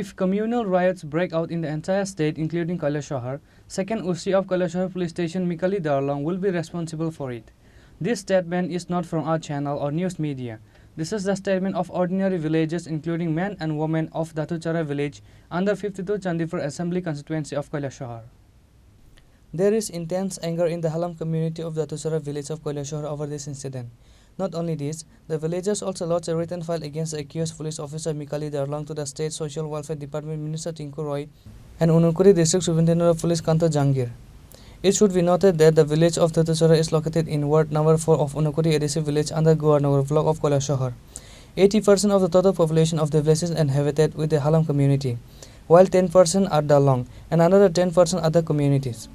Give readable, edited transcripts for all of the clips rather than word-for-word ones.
If communal riots break out in the entire state, including Kailasahar, second OC of Kailasahar Police Station Mikala Darlong will be responsible for it. This statement is not from our channel or news media. This is the statement of ordinary villagers, including men and women of Dhatuchara village under 52 Chandipur Assembly constituency of Kailasahar. There is intense anger in the Halam community of Dhatuchara village of Kailasahar over this incident. Not only this, the villagers also lodged a written file against the accused police officer Mikala Darlong to the State Social Welfare Department Minister Tinku Roy and Unukuri District Superintendent of Police Kanto Jangir. It should be noted that the village of Dhatuchara is located in Ward number 4 of Unukuri Adhesive village under Gowarnagar block of Kailasahar. 80% of the total population of the village is inhabited with the Halam community, while 10% are Darlong and another 10% other communities.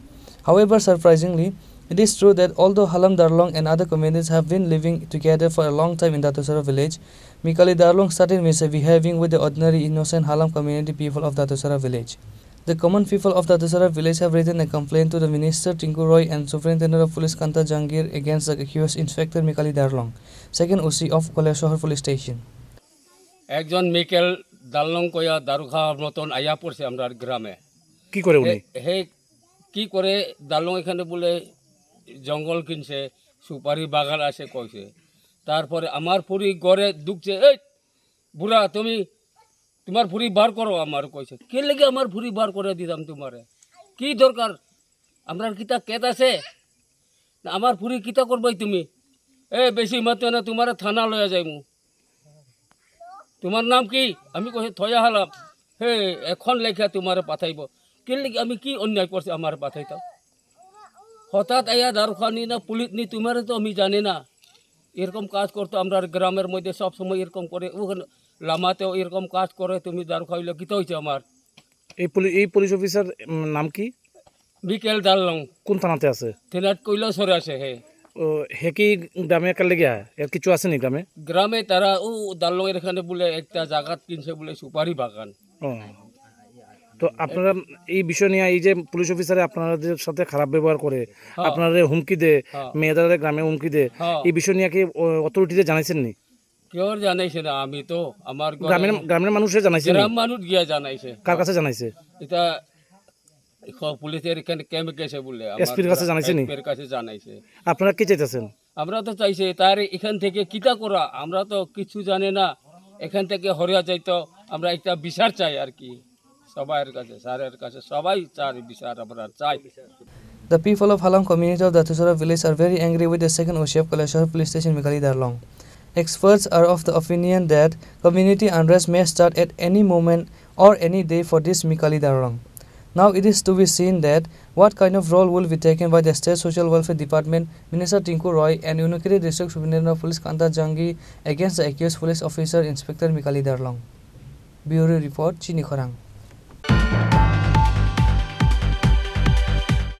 However, surprisingly, it is true that although Halam Darlong and other communities have been living together for a long time in Dhatuchara village, Mikala Darlong started misbehaving with the ordinary innocent Halam community people of Dhatuchara village. The common people of Dhatuchara village have written a complaint to the Minister Tinku Roy and Superintendent of Police Kanta Jangir against the accused Inspector Mikala Darlong, second OC of Kailasahar Police Station. একজন Mikel Darlong কয়া দারুখার মতন আয়া পড়ছে আমরা গ্রামে। কি করে উনি? হে কি করে দারলং এখানে বলে জঙ্গল কিনছে, সুপারি বাগান আছে কইছে। তারপরে আমার পুরি ঘরে ঢুকছে, এই বুড়া তুমি তোমার পুরি বার করো আমার কইছে। কে লাগে আমার পুরি বার করে দিতাম তোমারে? কি দরকার? আমরার কিতা কেত আছে? না আমার পুরি কিতা করবাই তুমি? এ বেশি মাত্র না তোমারে থানা লয়া যাইমু। তোমার নাম কি? আমি কইছে থয়া হালাম। হে এখন লেখা তোমারে পাঠাইব। কে লাগে আমি কি অন্যায় করছি আমার পাঠাইতাম? হঠাৎ আয়া দারুখানি না পুলিশ নি তোমারে তো আমি জানি না। এরকম কাজ করতো আমরা গ্রামের মধ্যে সব সময় এরকম করে, ওখানে লামাতেও এরকম কাজ করে, তুমি দারু খাইলে কিতা হয়েছে আমার? এই পুলিশ অফিসার নাম কি? বিকেল দারলং। কোন থানাতে আছে? থানাত কৈলাসহরে আছে। হে কি গ্রামে কার লেগে এর কিছু আছে নি গ্রামে? গ্রামে তারা ও দারলং এর এখানে বলে একটা জায়গা কিনছে বলে সুপারি বাগান। তো আপনারা এই বিষয় নিয়ে এই যে পুলিশ অফিসারে আপনাদের সাথে খারাপ ব্যবহার করে, আপনাদের হুমকি দেয়, মেয়েদের গ্রামে হুমকি দেয়, এই বিষয় নিয়ে কি অথরিটিতে জানাইছেন নি? কেউ জানাইছে না, আমি তো আমার গ্রামের মানুষে জানাইছে? গ্রাম মানুষ গিয়া জানাইছে। কার কাছে জানাইছে? এটা পুলিশের এখানে ক্যাম্পে গেছে বলে এসপির কাছে জানাইছে নি? এর কাছে জানাইছে। আপনারা কি চাইতেছেন? আমরা তো চাইছে তার এখান থেকে কিতা করা, আমরা তো কিছু জানি না, এখান থেকে হরিয়া যাইতো, আমরা একটা বিচার চাই আর কি সবার কাছে, স্যারের কাছে সবাই চাই বিচার আমরা চাই। The people of Halam community of Dhatuchara village are very angry with the second OC of Kailasahar Police Station Mikala Darlong. Experts are of the opinion that community unrest may start at any moment or any day for this Mikala Darlong. Now it is to be seen that what kind of role will be taken by the State Social Welfare Department, Minister Tinku Roy and Unukiri District Superintendent of Police Kanta Jangi against the accused police officer Inspector Mikala Darlong. Bureau Report, Chini Khorang.